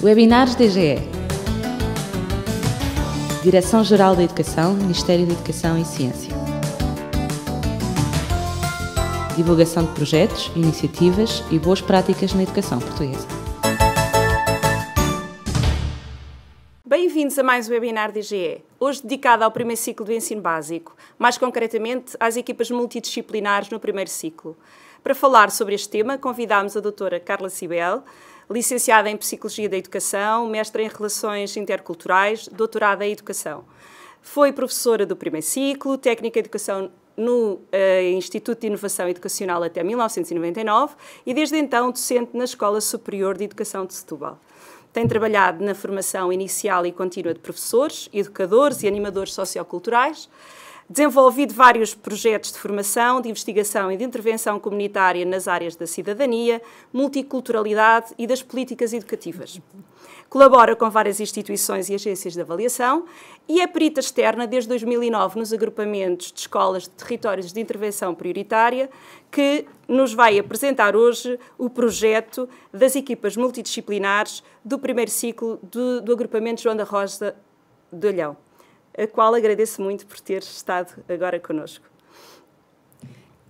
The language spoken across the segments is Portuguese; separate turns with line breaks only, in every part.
Webinars DGE. Direção-Geral da Educação, Ministério da Educação e Ciência. Divulgação de projetos, iniciativas e boas práticas na educação portuguesa.
Bem-vindos a mais um webinar DGE, hoje dedicado ao primeiro ciclo do ensino básico, mais concretamente às equipas multidisciplinares no primeiro ciclo. Para falar sobre este tema, convidámos a doutora Carla Cibel, licenciada em Psicologia da Educação, mestra em Relações Interculturais, doutorada em Educação. Foi professora do primeiro ciclo, técnica de educação no Instituto de Inovação Educacional até 1999 e desde então docente na Escola Superior de Educação de Setúbal. Tem trabalhado na formação inicial e contínua de professores, educadores e animadores socioculturais, desenvolvido vários projetos de formação, de investigação e de intervenção comunitária nas áreas da cidadania, multiculturalidade e das políticas educativas. Colabora com várias instituições e agências de avaliação e é perita externa desde 2009 nos agrupamentos de escolas de territórios de intervenção prioritária, que nos vai apresentar hoje o projeto das equipas multidisciplinares do primeiro ciclo do agrupamento João da Rosa de Olhão, a qual agradeço muito por ter estado agora connosco.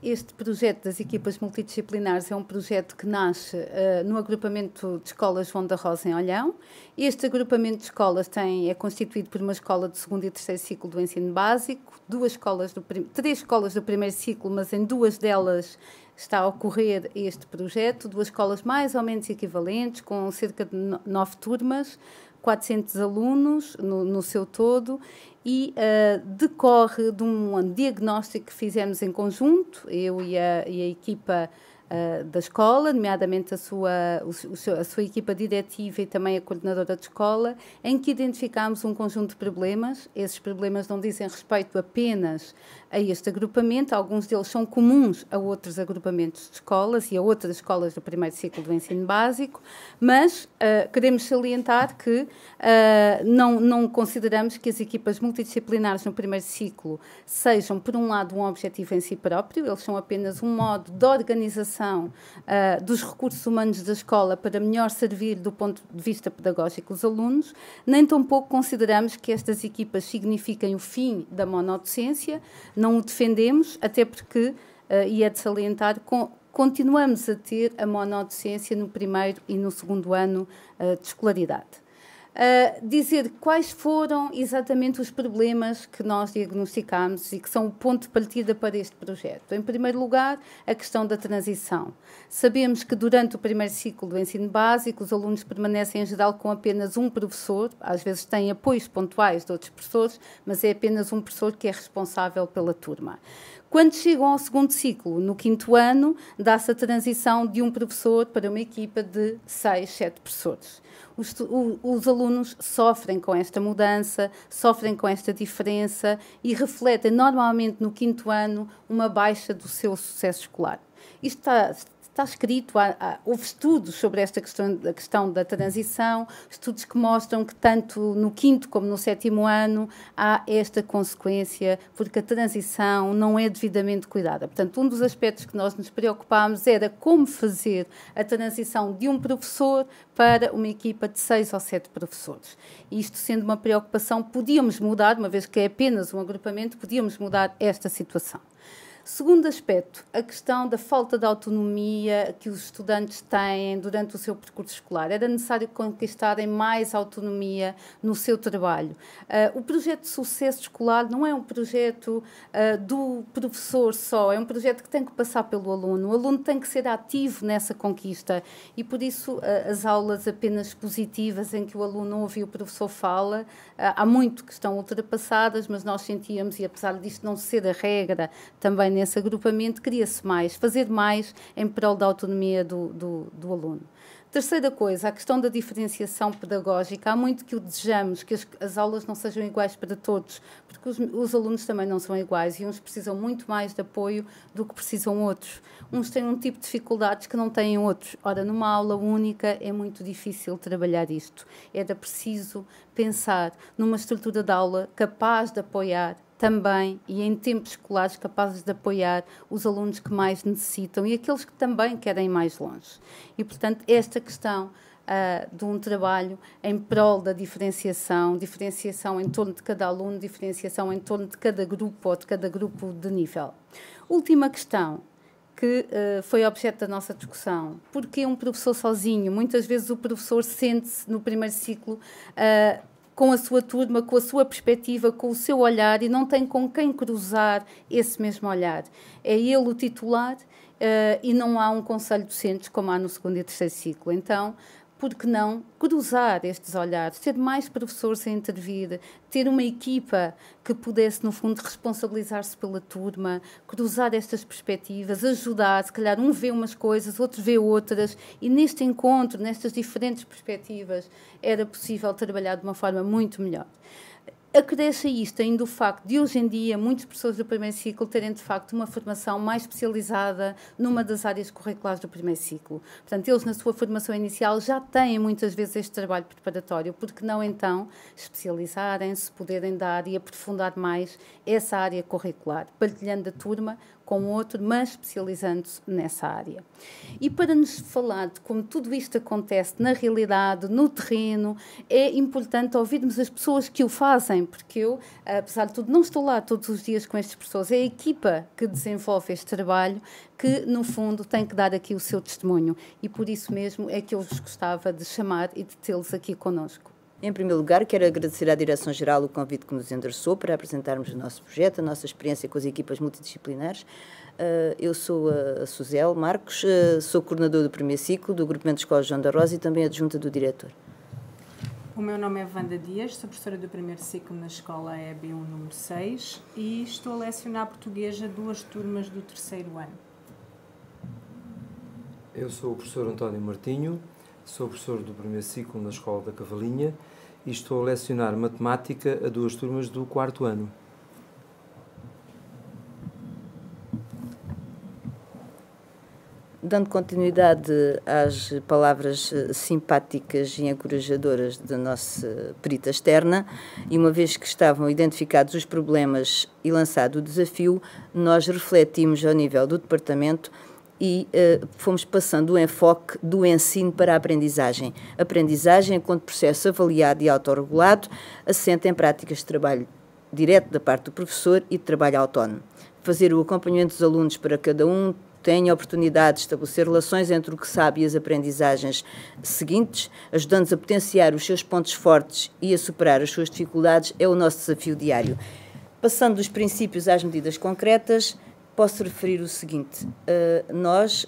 Este projeto das equipas multidisciplinares é um projeto que nasce no agrupamento de escolas João da Rosa em Olhão. Este agrupamento de escolas é constituído por uma escola do segundo e terceiro ciclo do ensino básico, três escolas do primeiro ciclo, mas em duas delas está a ocorrer este projeto, duas escolas mais ou menos equivalentes, com cerca de 9 turmas, 400 alunos no seu todo, e decorre de um diagnóstico que fizemos em conjunto, eu e a equipa da escola, nomeadamente a sua equipa diretiva e também a coordenadora de escola, em que identificámos um conjunto de problemas. Esses problemas não dizem respeito apenas a este agrupamento, alguns deles são comuns a outros agrupamentos de escolas e a outras escolas do primeiro ciclo do ensino básico, mas queremos salientar que não consideramos que as equipas multidisciplinares no primeiro ciclo sejam, por um lado, um objetivo em si próprio, eles são apenas um modo de organização dos recursos humanos da escola para melhor servir do ponto de vista pedagógico os alunos, nem tampouco consideramos que estas equipas signifiquem o fim da monodocência, não o defendemos, até porque, e é de salientar, continuamos a ter a monodocência no primeiro e no segundo ano de escolaridade. Dizer quais foram exatamente os problemas que nós diagnosticámos e que são o ponto de partida para este projeto. Em primeiro lugar, a questão da transição. Sabemos que durante o primeiro ciclo do ensino básico, os alunos permanecem em geral com apenas um professor, às vezes têm apoios pontuais de outros professores, mas é apenas um professor que é responsável pela turma. Quando chegam ao segundo ciclo, no quinto ano, dá-se a transição de um professor para uma equipa de 6, 7 professores. Os alunos sofrem com esta mudança, sofrem com esta diferença e refletem normalmente no quinto ano uma baixa do seu sucesso escolar. Isto está escrito, houve estudos sobre esta questão da transição, estudos que mostram que tanto no quinto como no sétimo ano há esta consequência, porque a transição não é devidamente cuidada. Portanto, um dos aspectos que nós nos preocupámos era como fazer a transição de um professor para uma equipa de 6 ou 7 professores. E isto sendo uma preocupação, podíamos mudar, uma vez que é apenas um agrupamento, podíamos mudar esta situação. Segundo aspecto, a questão da falta de autonomia que os estudantes têm durante o seu percurso escolar. Era necessário conquistarem mais autonomia no seu trabalho. O projeto de sucesso escolar não é um projeto do professor só, é um projeto que tem que passar pelo aluno. O aluno tem que ser ativo nessa conquista e, por isso, as aulas apenas expositivas em que o aluno ouve e o professor fala, há muito que estão ultrapassadas, mas nós sentíamos, e apesar disto não ser a regra, também nesse agrupamento, queria-se mais, fazer mais em prol da autonomia do aluno. Terceira coisa, a questão da diferenciação pedagógica. Há muito que o desejamos, que as aulas não sejam iguais para todos, porque os alunos também não são iguais e uns precisam muito mais de apoio do que precisam outros. Uns têm um tipo de dificuldades que não têm outros. Ora, numa aula única é muito difícil trabalhar isto. Era preciso pensar numa estrutura de aula capaz de apoiar também, e em tempos escolares, capazes de apoiar os alunos que mais necessitam e aqueles que também querem ir mais longe. E, portanto, esta questão de um trabalho em prol da diferenciação em torno de cada aluno, diferenciação em torno de cada grupo ou de cada grupo de nível. Última questão, que foi objeto da nossa discussão. Porque um professor sozinho? Muitas vezes o professor sente-se no primeiro ciclo com a sua turma, com a sua perspectiva, com o seu olhar e não tem com quem cruzar esse mesmo olhar. É ele o titular e não há um conselho de docentes como há no segundo e terceiro ciclo. Então, por que não cruzar estes olhares, ter mais professores a intervir, ter uma equipa que pudesse, no fundo, responsabilizar-se pela turma, cruzar estas perspectivas, ajudar, se calhar um vê umas coisas, outro vê outras, e neste encontro, nestas diferentes perspectivas, era possível trabalhar de uma forma muito melhor. Acresce a isto ainda o facto de, hoje em dia, muitos professores do primeiro ciclo terem, de facto, uma formação mais especializada numa das áreas curriculares do primeiro ciclo. Portanto, eles, na sua formação inicial, já têm, muitas vezes, este trabalho preparatório, porque não, então, especializarem-se, poderem dar e aprofundar mais essa área curricular, partilhando a turma com outro, mas especializando-se nessa área. E para nos falar de como tudo isto acontece na realidade, no terreno, é importante ouvirmos as pessoas que o fazem, porque eu, apesar de tudo, não estou lá todos os dias com estas pessoas. É a equipa que desenvolve este trabalho que, no fundo, tem que dar aqui o seu testemunho. E por isso mesmo é que eu vos gostava de chamar e de tê-los aqui connosco.
Em primeiro lugar, quero agradecer à Direção-Geral o convite que nos endereçou para apresentarmos o nosso projeto, a nossa experiência com as equipas multidisciplinares. Eu sou a Suzelle Marcos, sou coordenador do primeiro ciclo do Agrupamento de Escolas João da Rosa e também adjunta do diretor.
O meu nome é Wanda Dias, sou professora do primeiro ciclo na escola EB1 número 6 e estou a lecionar português a 2 turmas do terceiro ano.
Eu sou o professor António Martinho, sou professor do primeiro ciclo na Escola da Cavalinha e estou a lecionar matemática a 2 turmas do 4º ano.
Dando continuidade às palavras simpáticas e encorajadoras da nossa perita externa, e uma vez que estavam identificados os problemas e lançado o desafio, nós refletimos ao nível do departamento e fomos passando o enfoque do ensino para a aprendizagem. Aprendizagem enquanto processo avaliado e autorregulado, assenta em práticas de trabalho direto da parte do professor e de trabalho autónomo. Fazer o acompanhamento dos alunos para cada um tenha a oportunidade de estabelecer relações entre o que sabe e as aprendizagens seguintes, ajudando-nos a potenciar os seus pontos fortes e a superar as suas dificuldades, é o nosso desafio diário. Passando dos princípios às medidas concretas, posso referir o seguinte: nós,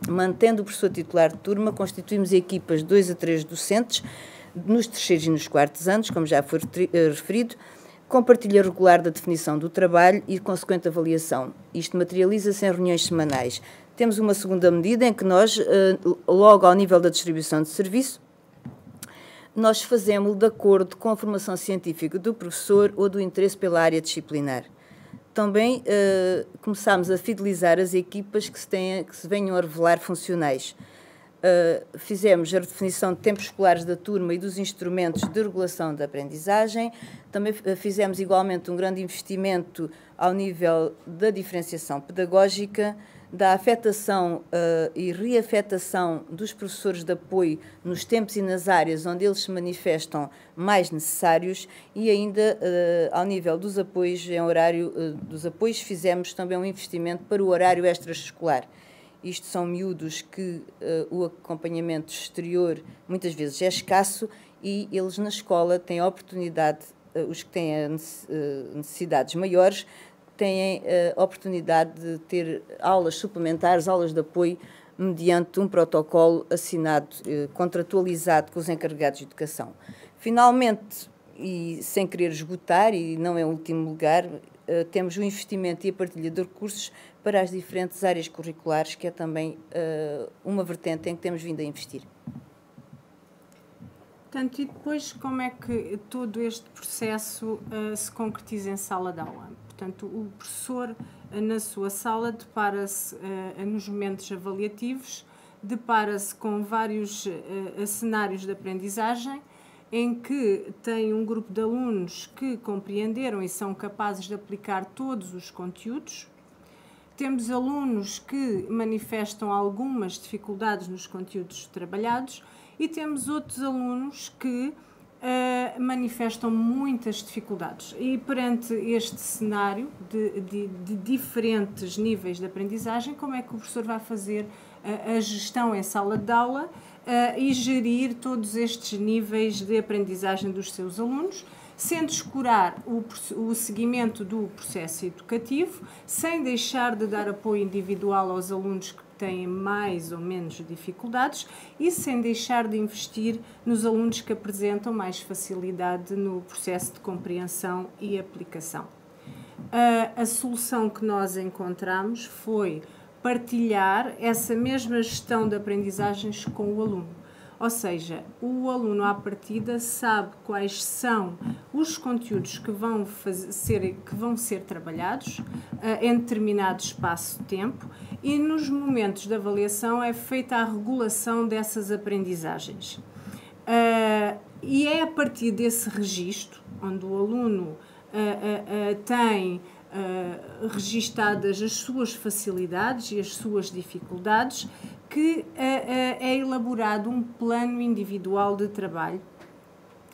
mantendo o professor titular de turma, constituímos equipas de 2 a 3 docentes nos terceiros e nos 4º anos, como já foi referido, com partilha regular da definição do trabalho e consequente avaliação. Isto materializa-se em reuniões semanais. Temos uma segunda medida em que nós, logo ao nível da distribuição de serviço, nós fazemos-lo de acordo com a formação científica do professor ou do interesse pela área disciplinar. Também começámos a fidelizar as equipas que se venham a revelar funcionais. Fizemos a redefinição de tempos escolares da turma e dos instrumentos de regulação da aprendizagem. Também fizemos igualmente um grande investimento ao nível da diferenciação pedagógica, da afetação e reafetação dos professores de apoio nos tempos e nas áreas onde eles se manifestam mais necessários e ainda ao nível dos apoios, em horário dos apoios, fizemos também um investimento para o horário extraescolar. Isto são miúdos que o acompanhamento exterior muitas vezes é escasso e eles na escola têm a oportunidade, os que têm necessidades maiores, têm a oportunidade de ter aulas suplementares, aulas de apoio, mediante um protocolo assinado, contratualizado com os encarregados de educação. Finalmente, e sem querer esgotar, e não em último lugar, temos o investimento e a partilha de recursos para as diferentes áreas curriculares, que é também uma vertente em que temos vindo a investir.
Portanto, e depois como é que todo este processo se concretiza em sala de aula? Portanto, o professor, na sua sala, depara-se nos momentos avaliativos, depara-se com vários cenários de aprendizagem, em que tem um grupo de alunos que compreenderam e são capazes de aplicar todos os conteúdos. Temos alunos que manifestam algumas dificuldades nos conteúdos trabalhados e temos outros alunos que manifestam muitas dificuldades. E perante este cenário de diferentes níveis de aprendizagem, como é que o professor vai fazer a gestão em sala de aula e gerir todos estes níveis de aprendizagem dos seus alunos, sem descurar o seguimento do processo educativo, sem deixar de dar apoio individual aos alunos que têm mais ou menos dificuldades e sem deixar de investir nos alunos que apresentam mais facilidade no processo de compreensão e aplicação. A solução que nós encontramos foi partilhar essa mesma gestão de aprendizagens com o aluno. Ou seja, o aluno à partida sabe quais são os conteúdos que vão ser trabalhados em determinado espaço de tempo e nos momentos de avaliação é feita a regulação dessas aprendizagens. E é a partir desse registro, onde o aluno tem registadas as suas facilidades e as suas dificuldades, que é elaborado um plano individual de trabalho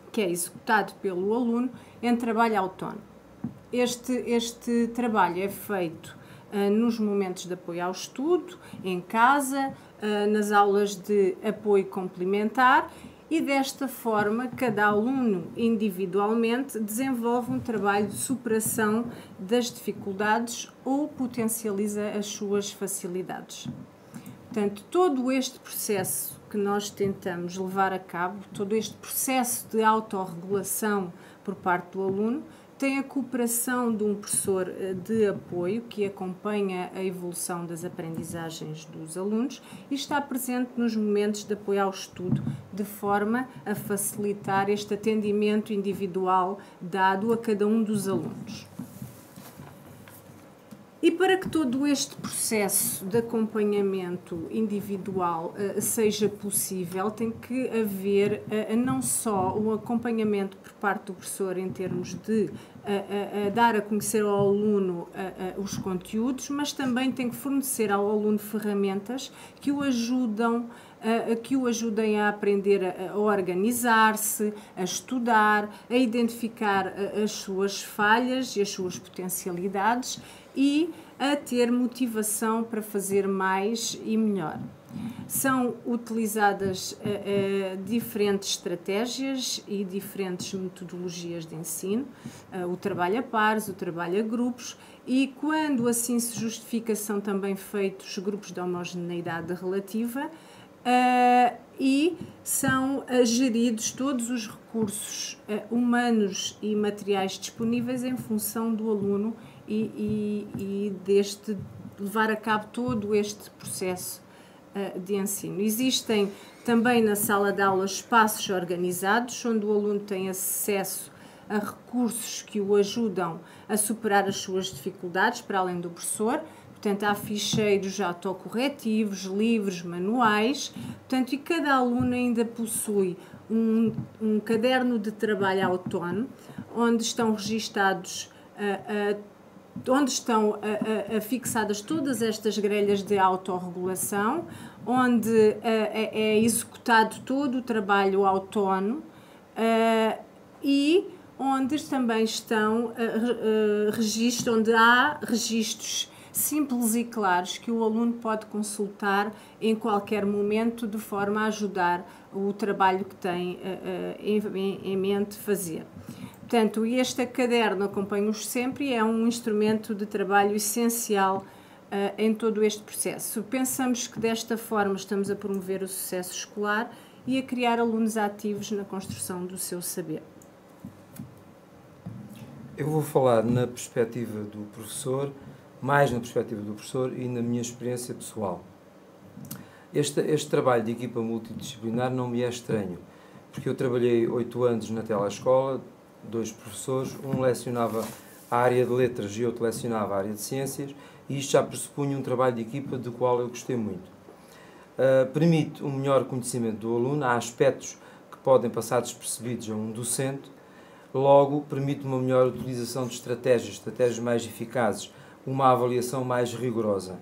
que é executado pelo aluno em trabalho autónomo. Este trabalho é feito nos momentos de apoio ao estudo, em casa, nas aulas de apoio complementar e desta forma cada aluno individualmente desenvolve um trabalho de superação das dificuldades ou potencializa as suas facilidades. Portanto, todo este processo que nós tentamos levar a cabo, todo este processo de autorregulação por parte do aluno, tem a cooperação de um professor de apoio que acompanha a evolução das aprendizagens dos alunos e está presente nos momentos de apoio ao estudo, de forma a facilitar este atendimento individual dado a cada um dos alunos. E para que todo este processo de acompanhamento individual seja possível, tem que haver não só o acompanhamento por parte do professor em termos de dar a conhecer ao aluno os conteúdos, mas também tem que fornecer ao aluno ferramentas que o ajudem a aprender a organizar-se, a estudar, a identificar as suas falhas e as suas potencialidades e a ter motivação para fazer mais e melhor. São utilizadas diferentes estratégias e diferentes metodologias de ensino, o trabalho a pares, o trabalho a grupos, e quando assim se justifica são também feitos grupos de homogeneidade relativa e são geridos todos os recursos humanos e materiais disponíveis em função do aluno e deste levar a cabo todo este processo de ensino. Existem também na sala de aula espaços organizados, onde o aluno tem acesso a recursos que o ajudam a superar as suas dificuldades, para além do professor. Portanto, há ficheiros autocorretivos, livros, manuais. Portanto, e cada aluno ainda possui um caderno de trabalho autónomo, onde estão registados onde estão fixadas todas estas grelhas de autorregulação, onde é executado todo o trabalho autónomo e onde também estão registros, onde há registros simples e claros que o aluno pode consultar em qualquer momento de forma a ajudar o trabalho que tem em mente fazer. Portanto, este caderno acompanha-os sempre e é um instrumento de trabalho essencial em todo este processo. Pensamos que desta forma estamos a promover o sucesso escolar e a criar alunos ativos na construção do seu saber.
Eu vou falar na perspectiva do professor, mais na perspectiva do professor e na minha experiência pessoal. Este trabalho de equipa multidisciplinar não me é estranho, porque eu trabalhei 8 anos na telescola, 2 professores, um lecionava a área de letras e outro lecionava a área de ciências, e isto já pressupunha um trabalho de equipa do qual eu gostei muito. Permite um melhor conhecimento do aluno, há aspectos que podem passar despercebidos a um docente, logo permite uma melhor utilização de estratégias mais eficazes, uma avaliação mais rigorosa.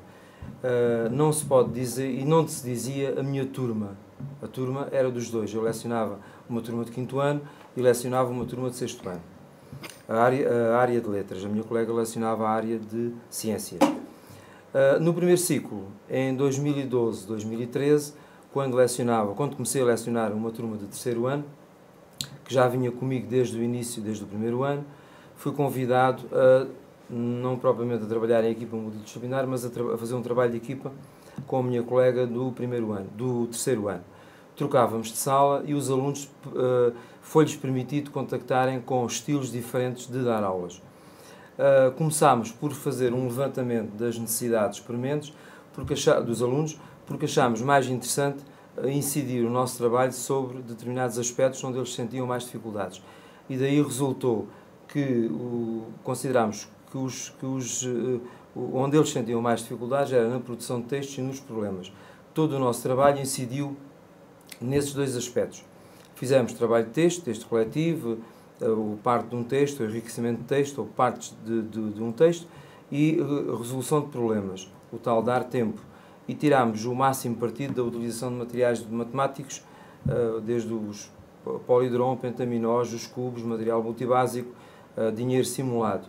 Não se pode dizer, e não se dizia, a minha turma. A turma era dos dois. Eu lecionava uma turma de 5º ano e lecionava uma turma de 6º ano. A área de letras. A minha colega lecionava a área de ciências. No primeiro ciclo, em 2012, 2013, quando comecei a lecionar uma turma de 3º ano, que já vinha comigo desde o início, desde o 1º ano, fui convidado não propriamente a trabalhar em equipa multidisciplinar, mas a fazer um trabalho de equipa com a minha colega do 3º ano. Trocávamos de sala e os alunos foi-lhes permitido contactarem com estilos diferentes de dar aulas. Começámos por fazer um levantamento das necessidades prementes dos alunos, porque achámos mais interessante incidir o nosso trabalho sobre determinados aspectos onde eles sentiam mais dificuldades. E daí resultou que considerámos que onde eles sentiam mais dificuldades era na produção de textos e nos problemas. Todo o nosso trabalho incidiu nesses dois aspectos. Fizemos trabalho de texto coletivo, ou parte de um texto, o enriquecimento de texto, ou partes de um texto, e resolução de problemas, o tal dar tempo. E tirámos o máximo partido da utilização de materiais matemáticos, desde os polidrom, pentaminós, os cubos, material multibásico, dinheiro simulado.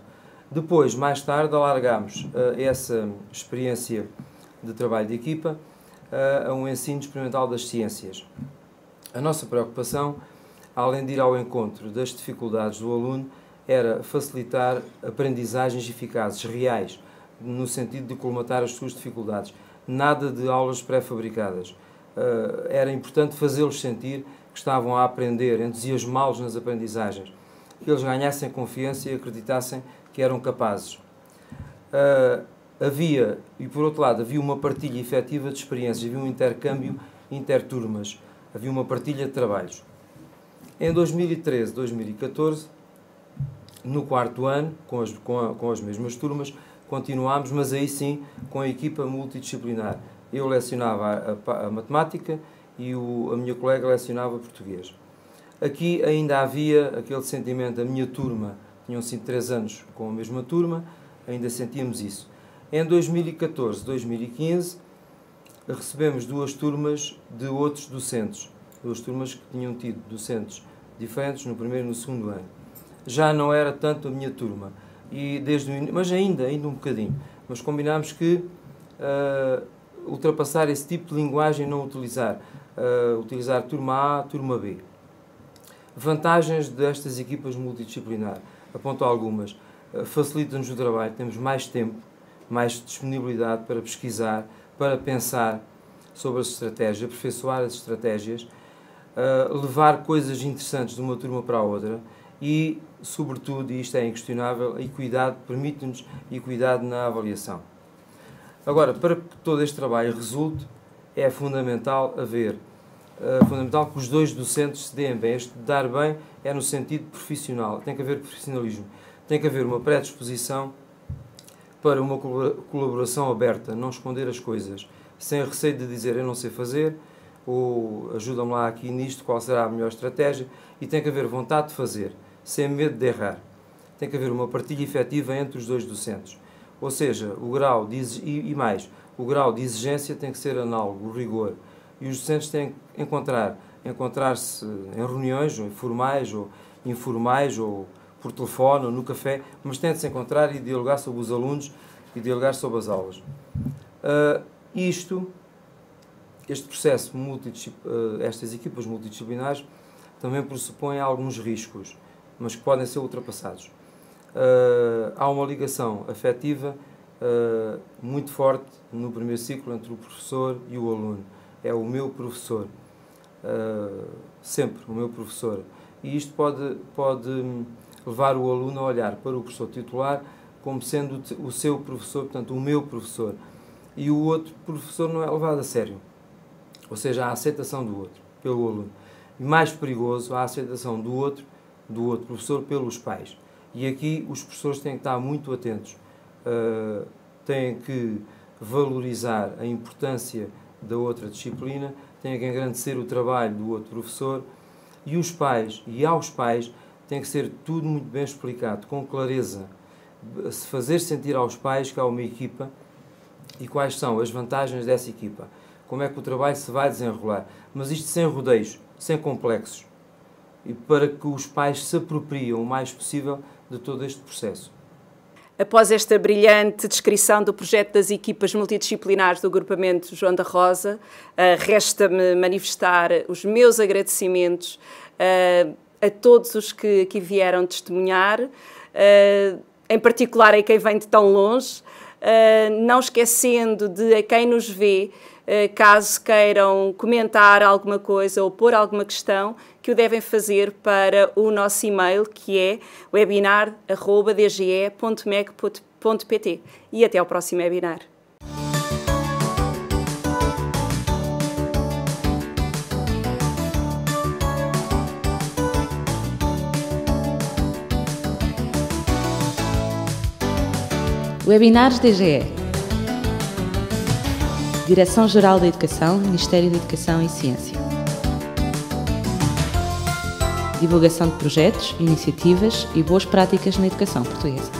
Depois, mais tarde, alargámos essa experiência de trabalho de equipa a um ensino experimental das ciências. A nossa preocupação, além de ir ao encontro das dificuldades do aluno, era facilitar aprendizagens eficazes, reais, no sentido de colmatar as suas dificuldades. Nada de aulas pré-fabricadas. Era importante fazê-los sentir que estavam a aprender, entusiasmá-los nas aprendizagens, que eles ganhassem confiança e acreditassem que eram capazes. E por outro lado, havia uma partilha efetiva de experiências, havia um intercâmbio interturmas, havia uma partilha de trabalhos. Em 2013, 2014, no 4º ano, com as mesmas turmas, continuámos, mas aí sim com a equipa multidisciplinar. Eu lecionava a matemática e a minha colega lecionava português. Aqui ainda havia aquele sentimento, a minha turma, tinham sido 3 anos com a mesma turma, ainda sentíamos isso. Em 2014, 2015, recebemos 2 turmas de outros docentes, 2 turmas que tinham tido docentes diferentes no 1º e no 2º ano. Já não era tanto a minha turma, e mas ainda um bocadinho. Mas combinámos que ultrapassar esse tipo de linguagem e não utilizar turma A, turma B. Vantagens destas equipas multidisciplinar. Aponto algumas. Facilita-nos o trabalho, temos mais tempo, mais disponibilidade para pesquisar, para pensar sobre as estratégias, aperfeiçoar as estratégias, levar coisas interessantes de uma turma para a outra e, sobretudo, e isto é inquestionável, a equidade, permite-nos equidade na avaliação. Agora, para que todo este trabalho resulte, é fundamental que os 2 docentes se deem bem. Este dar bem é no sentido profissional, tem que haver profissionalismo, tem que haver uma predisposição para uma colaboração aberta, não esconder as coisas, sem receio de dizer eu não sei fazer, ou ajuda-me lá aqui nisto, qual será a melhor estratégia, e tem que haver vontade de fazer, sem medo de errar. Tem que haver uma partilha efetiva entre os 2 docentes. Ou seja, o grau de exigência tem que ser análogo, o rigor. E os docentes têm que encontrar-se em reuniões, ou formais, ou informais, ou por telefone, ou no café, mas têm de se encontrar e dialogar sobre os alunos e dialogar sobre as aulas. Este processo, estas equipas multidisciplinares, também pressupõem alguns riscos, mas que podem ser ultrapassados. Há uma ligação afetiva muito forte no 1º ciclo entre o professor e o aluno. É o meu professor, sempre o meu professor. E isto pode levar o aluno a olhar para o professor titular como sendo o seu professor, portanto, o meu professor. E o outro professor não é levado a sério. Ou seja, a aceitação do outro pelo aluno. E mais perigoso, a aceitação do outro professor pelos pais. E aqui os professores têm que estar muito atentos. Têm que valorizar a importância da outra disciplina, têm que engrandecer o trabalho do outro professor, e aos pais tem que ser tudo muito bem explicado, com clareza, se fazer sentir aos pais que há uma equipa e quais são as vantagens dessa equipa. como é que o trabalho se vai desenrolar. Mas isto sem rodeios, sem complexos, e para que os pais se apropriem o mais possível de todo este processo.
Após esta brilhante descrição do projeto das equipas multidisciplinares do agrupamento João da Rosa, resta-me manifestar os meus agradecimentos a todos os que aqui vieram testemunhar, em particular a quem vem de tão longe, não esquecendo de a quem nos vê, caso queiram comentar alguma coisa ou pôr alguma questão, que o devem fazer para o nosso e-mail, que é webinar@dge.meg.pt. E até ao próximo webinar.
Webinars DGE. Direção-Geral da Educação, Ministério da Educação e Ciência. Divulgação de projetos, iniciativas e boas práticas na educação portuguesa.